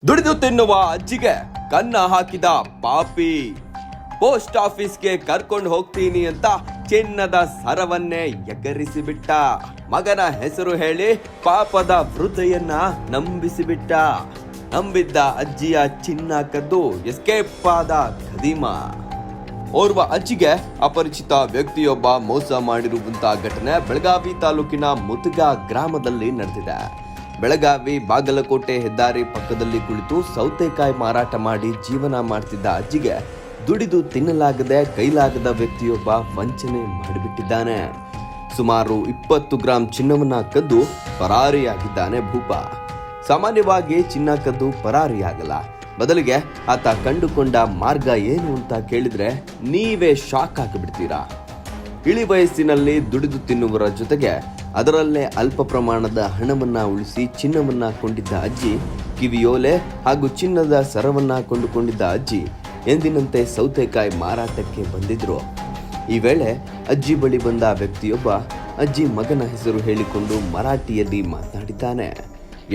ದುಡಿದು ತಿನ್ನುವ ಅಜ್ಜಿಗೆ ಕನ್ನ ಹಾಕಿದ ಪಾಪಿ. ಪೋಸ್ಟ್ ಆಫೀಸ್ಗೆ ಕರ್ಕೊಂಡು ಹೋಗ್ತೀನಿ ಅಂತ ಚಿನ್ನದ ಸರವನ್ನೇ ಎಗರಿಸಿಬಿಟ್ಟ. ಮಗನ ಹೆಸರು ಹೇಳಿ ಪಾಪದ ವೃದ್ಧೆಯನ್ನ ನಂಬಿಸಿಬಿಟ್ಟ. ನಂಬಿದ್ದ ಅಜ್ಜಿಯ ಚಿನ್ನ ಕದ್ದು ಎಸ್ಕೇಪ್ ಆದ ಖದೀಮ. ಓರ್ವ ಅಜ್ಜಿಗೆ ಅಪರಿಚಿತ ವ್ಯಕ್ತಿಯೊಬ್ಬ ಮೋಸ ಮಾಡಿರುವಂತಹ ಘಟನೆ ಬೆಳಗಾವಿ ತಾಲೂಕಿನ ಮುತುಗ ಗ್ರಾಮದಲ್ಲಿ ನಡೆದಿದೆ. ಬೆಳಗಾವಿ ಬಾಗಲಕೋಟೆ ಹೆದ್ದಾರಿ ಪಕ್ಕದಲ್ಲಿ ಕುಳಿತು ಸೌತೆಕಾಯಿ ಮಾರಾಟ ಮಾಡಿ ಜೀವನ ಮಾಡ್ತಿದ್ದ ಅಜ್ಜಿಗೆ ದುಡಿದು ತಿನ್ನಲಾಗದೆ ಕೈಲಾಗದ ವ್ಯಕ್ತಿಯೊಬ್ಬ ವಂಚನೆ ಮಾಡಿಬಿಟ್ಟಿದ್ದಾನೆ. ಸುಮಾರು 20 ಗ್ರಾಂ ಚಿನ್ನವನ್ನ ಕದ್ದು ಪರಾರಿಯಾಗಿದ್ದಾನೆ ಭೂಪ. ಸಾಮಾನ್ಯವಾಗಿ ಚಿನ್ನ ಕದ್ದು ಪರಾರಿಯಾಗಲ್ಲ, ಬದಲಿಗೆ ಆತ ಕಂಡುಕೊಂಡ ಮಾರ್ಗ ಏನು ಅಂತ ಕೇಳಿದ್ರೆ ನೀವೇ ಶಾಕ್ ಆಗಿಬಿಡ್ತೀರಾ. ಇಳಿ ವಯಸ್ಸಿನಲ್ಲಿ ದುಡಿದು ತಿನ್ನುವರ ಜೊತೆಗೆ ಅದರಲ್ಲೇ ಅಲ್ಪ ಪ್ರಮಾಣದ ಹಣವನ್ನ ಉಳಿಸಿ ಚಿನ್ನವನ್ನ ಕೊಂಡಿದ್ದ ಅಜ್ಜಿ, ಕಿವಿಯೋಲೆ ಹಾಗೂ ಚಿನ್ನದ ಸರವನ್ನ ಕೊಂಡುಕೊಂಡಿದ್ದ ಅಜ್ಜಿ ಎಂದಿನಂತೆ ಸೌತೆಕಾಯಿ ಮಾರಾಟಕ್ಕೆ ಬಂದಿದ್ರು. ಈ ವೇಳೆ ಅಜ್ಜಿ ಬಳಿ ಬಂದ ವ್ಯಕ್ತಿಯೊಬ್ಬ ಅಜ್ಜಿ ಮಗನ ಹೆಸರು ಹೇಳಿಕೊಂಡು ಮರಾಠಿಯಲ್ಲಿ ಮಾತನಾಡಿದ್ದಾನೆ.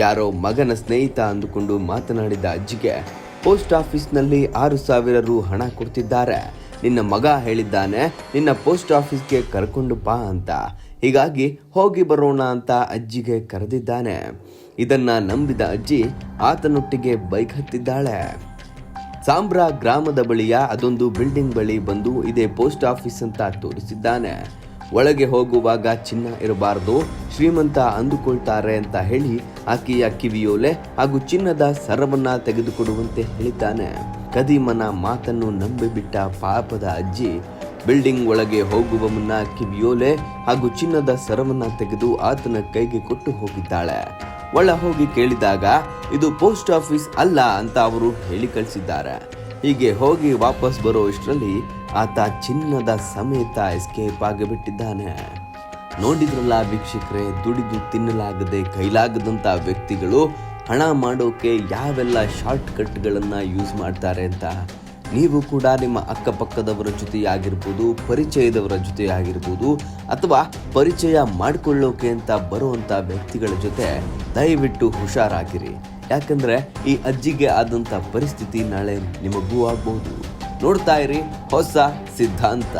ಯಾರೋ ಮಗನ ಸ್ನೇಹಿತ ಅಂದುಕೊಂಡು ಮಾತನಾಡಿದ ಅಜ್ಜಿಗೆ ಪೋಸ್ಟ್ ಆಫೀಸ್ನಲ್ಲಿ 6,000 ರು ಹಣ ಕೊಡ್ತಿದ್ದಾರೆ, ನಿನ್ನ ಮಗ ಹೇಳಿದ್ದಾನೆ ನಿನ್ನ ಪೋಸ್ಟ್ ಆಫೀಸ್ಗೆ ಕರ್ಕೊಂಡು ಬಾ ಅಂತ, ಹೀಗಾಗಿ ಹೋಗಿ ಬರೋಣ ಅಂತ ಅಜ್ಜಿಗೆ ಕರೆದಿದ್ದಾನೆ. ಇದನ್ನ ನಂಬಿದ ಅಜ್ಜಿ ಆತನೊಟ್ಟಿಗೆ ಬೈಕ್ ಹತ್ತಿದ್ದಾಳೆ. ಸಾಂಬ್ರಾ ಗ್ರಾಮದ ಬಳಿಯ ಅದೊಂದು ಬಿಲ್ಡಿಂಗ್ ಬಳಿ ಬಂದು ಇದೇ ಪೋಸ್ಟ್ ಆಫೀಸ್ ಅಂತ ತೋರಿಸಿದ್ದಾನೆ. ಒಳಗೆ ಹೋಗುವಾಗ ಚಿನ್ನ ಇರಬಾರದು, ಶ್ರೀಮಂತ ಅಂದುಕೊಳ್ತಾರೆ ಅಂತ ಹೇಳಿ ಆಕೆಯ ಕಿವಿಯೋಲೆ ಹಾಗೂ ಚಿನ್ನದ ಸರವನ್ನ ತೆಗೆದುಕೊಡುವಂತೆ ಹೇಳಿದ್ದಾನೆ. ಖದೀಮನ ಮಾತನ್ನು ನಂಬಿಬಿಟ್ಟ ಪಾಪದ ಅಜ್ಜಿ ಬಿಲ್ಡಿಂಗ್ ಒಳಗೆ ಹೋಗುವ ಮುನ್ನ ಕಿವಿಯೋಲೆ ಹಾಗೂ ಚಿನ್ನದ ಸರವನ್ನ ತೆಗೆದು ಆತನ ಕೈಗೆ ಕೊಟ್ಟು ಹೋಗಿದ್ದಾಳೆ. ಒಳ ಹೋಗಿ ಕೇಳಿದಾಗ ಇದು ಪೋಸ್ಟ್ ಆಫೀಸ್ ಅಲ್ಲ ಅಂತ ಅವರು ಹೇಳಿ ಕಳಿಸಿದ್ದಾರೆ. ಹೀಗೆ ಹೋಗಿ ವಾಪಸ್ ಬರೋ ಇಷ್ಟರಲ್ಲಿ ಆತ ಚಿನ್ನದ ಸಮೇತ ಎಸ್ಕೇಪ್ ಆಗಿಬಿಟ್ಟಿದ್ದಾನೆ. ನೋಡಿದ್ರಲ್ಲ ವೀಕ್ಷಕರೇ, ದುಡಿದು ತಿನ್ನಲಾಗದೆ ಕೈಲಾಗದಂತ ವ್ಯಕ್ತಿಗಳು ಹಣ ಮಾಡೋಕೆ ಯಾವೆಲ್ಲ ಶಾರ್ಟ್ ಕಟ್ಗಳನ್ನ ಯೂಸ್ ಮಾಡ್ತಾರೆ ಅಂತ. ನೀವು ಕೂಡ ನಿಮ್ಮ ಅಕ್ಕಪಕ್ಕದವರ ಜೊತೆಯಾಗಿರ್ಬೋದು, ಪರಿಚಯದವರ ಜೊತೆಯಾಗಿರ್ಬೋದು, ಅಥವಾ ಪರಿಚಯ ಮಾಡಿಕೊಳ್ಳೋಕೆ ಅಂತ ಬರುವಂಥ ವ್ಯಕ್ತಿಗಳ ಜೊತೆ ದಯವಿಟ್ಟು ಹುಷಾರಾಗಿರಿ. ಯಾಕಂದ್ರೆ ಈ ಅಜ್ಜಿಗೆ ಆದಂಥ ಪರಿಸ್ಥಿತಿ ನಾಳೆ ನಿಮಗೂ ಆಗ್ಬಹುದು. ನೋಡ್ತಾ ಇರಿ ಹೊಸ ಸಿದ್ಧಾಂತ.